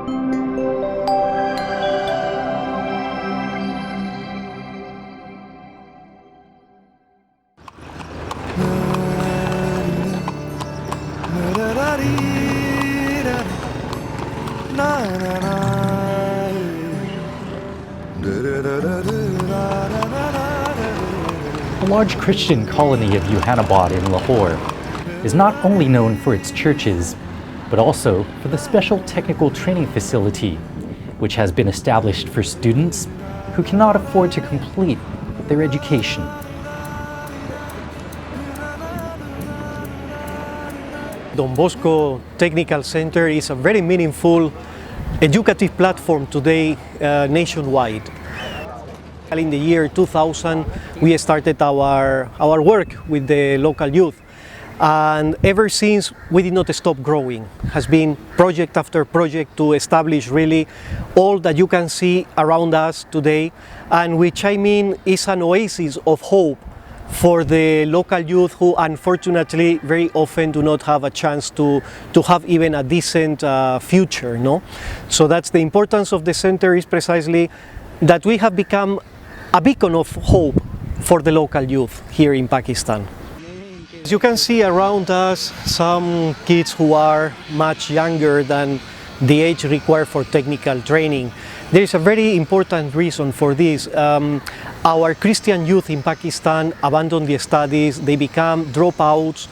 The large Christian colony of Johannabad in Lahore is not only known for its churches, but also for the special technical training facility, which has been established for students who cannot afford to complete their education. Don Bosco Technical Center is a very meaningful educative platform today nationwide. In the year 2000, we started our work with the local youth, and ever since we did not stop growing. It has been project after project to establish really all that you can see around us today, and which I mean is an oasis of hope for the local youth who unfortunately very often do not have a chance to have even a decent future, no? So that's the importance of the center, is precisely that we have become a beacon of hope for the local youth here in Pakistan. As you can see around us, some kids who are much younger than the age required for technical training. There is a very important reason for this. Our Christian youth in Pakistan abandon the studies, they become dropouts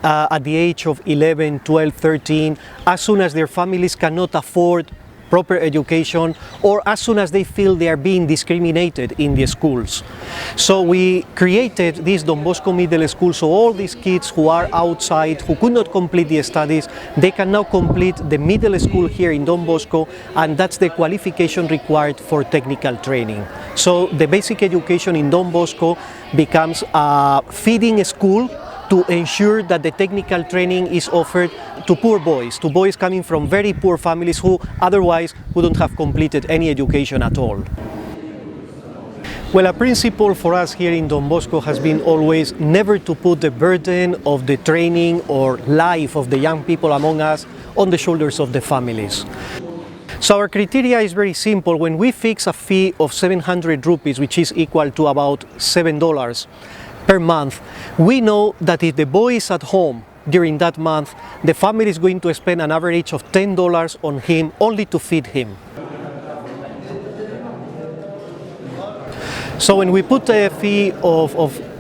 at the age of 11, 12, 13, as soon as their families cannot afford proper education, or as soon as they feel they are being discriminated in the schools. So we created this Don Bosco Middle School, so all these kids who are outside, who could not complete the studies, they can now complete the middle school here in Don Bosco, and that's the qualification required for technical training. So the basic education in Don Bosco becomes a feeding school to ensure that the technical training is offered to poor boys, to boys coming from very poor families who otherwise wouldn't have completed any education at all. Well, a principle for us here in Don Bosco has been always never to put the burden of the training or life of the young people among us on the shoulders of the families. So our criteria is very simple. When we fix a fee of 700 rupees, which is equal to about $7 per month, we know that if the boy is at home during that month, the family is going to spend an average of $10 on him only to feed him. So when we put a fee of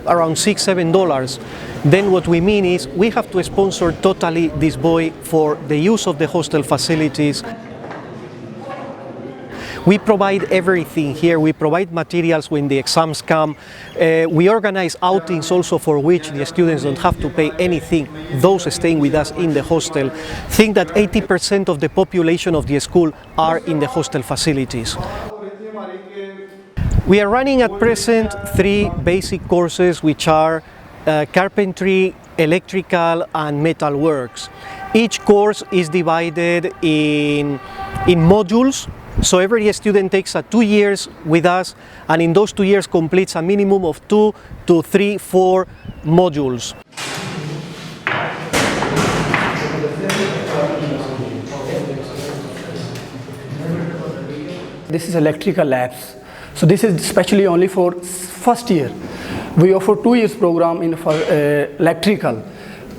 around $6–7, then what we mean is we have to sponsor totally this boy for the use of the hostel facilities. We provide everything here. We provide materials when the exams come. We organize outings also for which the students don't have to pay anything, those staying with us in the hostel. Think that 80% of the population of the school are in the hostel facilities. We are running at present 3 basic courses, which are carpentry, electrical and metal works. Each course is divided in modules. So every student takes 2 years with us, and in those 2 years completes a minimum of 2 to 3, 4 modules. This is electrical labs. So this is especially only for first year. We offer 2 years program in for electrical.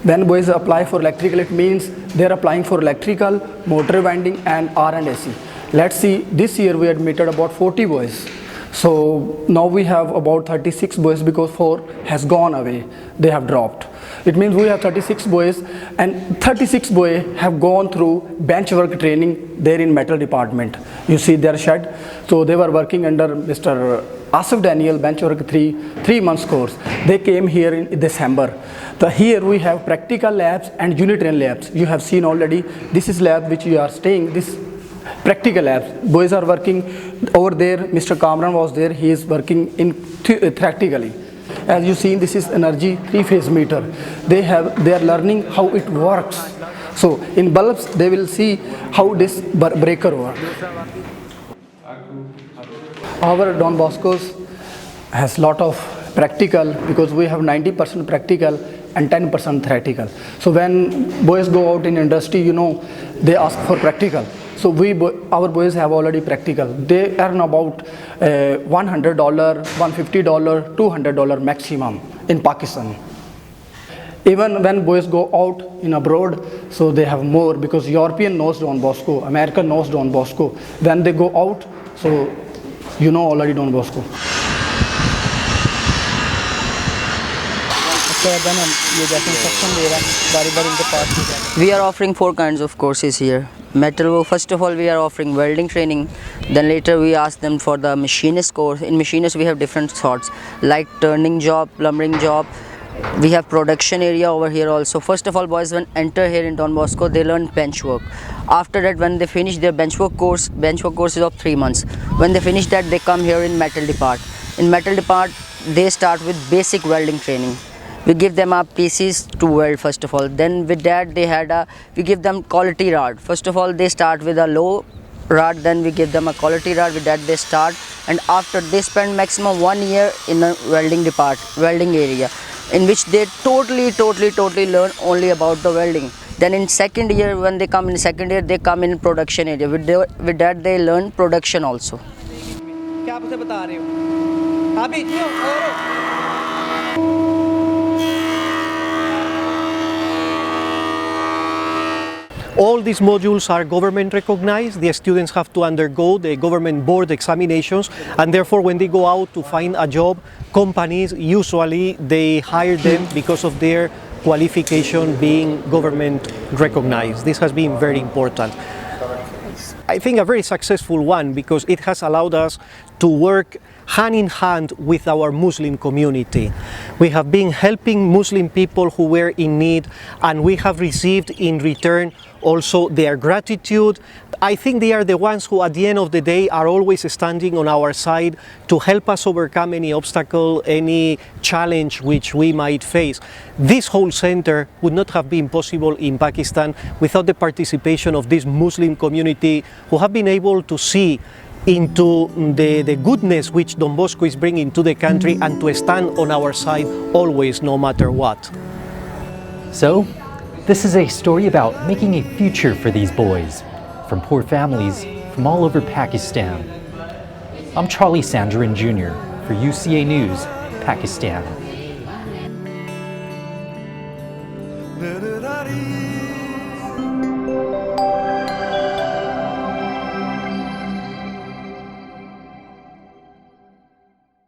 When boys apply for electrical, it means they are applying for electrical, motor winding and R&AC. Let's see, this year we admitted about 40 boys. So now we have about 36 boys because 4 has gone away. They have dropped. It means we have 36 boys, and 36 boys have gone through bench work training there in metal department. You see their shed. So they were working under Mr. Asif Daniel bench work 3 months course. They came here in December. So here we have practical labs and Unitary labs. You have seen already. This is lab which you are staying. This practical labs. Boys are working over there. Mr. Kamran was there. He is working in theoretically. As you see, this is energy 3-phase meter. They are learning how it works. So in bulbs, they will see how this breaker works. Our Don Bosco's has lot of practical because we have 90% practical and 10% theoretical. So when boys go out in industry, you know, they ask for practical. So our boys have already practical. They earn about $100, $150, $200 maximum in Pakistan. Even when boys go out in abroad, so they have more, because European knows Don Bosco, American knows Don Bosco. When they go out, so you know already Don Bosco. We are offering 4 kinds of courses here. Metal, first of all, we are offering welding training. Then later we ask them for the machinist course. In machinist we have different sorts, like turning job, plumbing job. We have production area over here also. First of all, boys when enter here in Don Bosco, they learn bench work. After that, when they finish their bench work course is of 3 months. When they finish that, they come here in metal depart. In metal depart, they start with basic welding training. We give them our pieces to weld first of all. Then with that we give them quality rod. First of all, they start with a low rod, then we give them a quality rod. With that they start, and after they spend maximum 1 year in a welding area, in which they totally learn only about the welding. Then in second year, when they come in second year, they come in production area. With that they learn production also. All these modules are government recognized. The students have to undergo the government board examinations, and therefore when they go out to find a job, companies usually they hire them because of their qualification being government recognized. This has been very important. I think a very successful one, because it has allowed us to work hand in hand with our Muslim community. We have been helping Muslim people who were in need, and we have received in return also their gratitude. I think they are the ones who at the end of the day are always standing on our side to help us overcome any obstacle, any challenge which we might face. This whole center would not have been possible in Pakistan without the participation of this Muslim community, who have been able to see into the goodness which Don Bosco is bringing to the country, and to stand on our side always, no matter what. So, this is a story about making a future for these boys from poor families from all over Pakistan. I'm Charlie Sandrin Jr. for UCA News, Pakistan.